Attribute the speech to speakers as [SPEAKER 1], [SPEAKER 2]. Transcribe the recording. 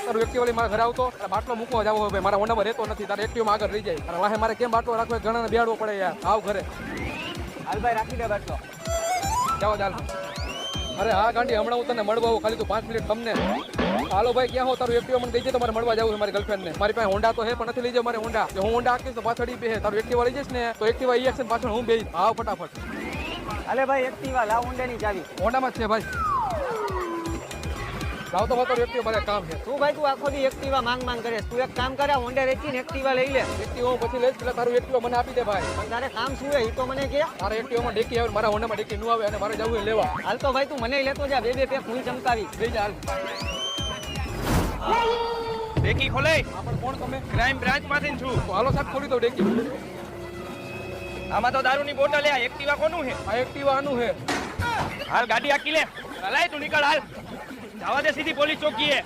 [SPEAKER 1] તારું એક્ટિવા લઈ મારા ઘરે આવતો બાટલો મૂકવા જાવ ભાઈ મારા હોન્ડામાં રહેતો નથી તારે એક્ટિવામાં આગળ રહી જાય અને વાહે મારે કેમ બાટલો રાખવો ઘણા બેહાડવો પડે યાર આવ ઘરે
[SPEAKER 2] હાલ ભાઈ રાખી દે બાટલો
[SPEAKER 1] જાઓ ચાલ અરે હા ગાંડી હમણાં હું તને મળવા આવું ખાલી તું 5 મિનિટ તમને હાલો ભાઈ ક્યાં હો તારું એક્ટિવા મને કહી દે તો મારે મળવા જવું છે મારી ગર્લફ્રેન્ડને મારી પાસે હોન્ડા તો હે પણ નથી લઈ જાવ મારે હોન્ડા હું હોન્ડા આકીશ તો પાછળ બે તારું એક્ટિવા લઈ જઈશ ને તો એક્ટિવા ઈ એક્શન પાછળ હું બે આવ ફટાફટ
[SPEAKER 2] અલે ભાઈ એક્ટિવા લાવ હોન્ડાની ચાવી
[SPEAKER 1] હોન્ડામાં જ છે ભાઈ લાવ તો તારું એક્ટિવા મારે કામ છે
[SPEAKER 2] તું ભાઈ તું આખો દી એક્ટિવા માંગ કરે તું એક કામ કરે હોન્ડા રેચી ને એક્ટિવા લઈ લે
[SPEAKER 1] એક્ટિવા હું પછી લઈશ પેલા તારું એક્ટિવા મને આપી દે ભાઈ
[SPEAKER 2] પણ તારે કામ શું હે ઈ તો મને કે
[SPEAKER 1] તારા એક્ટિવામાં ડેકી આવે મારા હોન્ડામાં ડેકી ન આવે અને મારે જવું લેવા
[SPEAKER 2] હાલ તો ભાઈ તું મને લેતો જા બે પેક ફૂલ ચમકાવી
[SPEAKER 1] લઈ જા હાલ
[SPEAKER 3] ડેકી ખોલે
[SPEAKER 1] આપણ કોણ તમે
[SPEAKER 3] ક્રાઇમ બ્રાન્ચ માંથી છું
[SPEAKER 1] તો હાલો સાહેબ ખોલી દો ડેકી
[SPEAKER 3] આમાં તો દારૂની બોટલ આ એક્ટિવા કોનું છે
[SPEAKER 1] આ એક્ટિવા આનું છે
[SPEAKER 3] હાલ ગાડી આકી લે હલાય તું નીકળ હાલ જવા દે સીધી પોલીસ ચોકીએ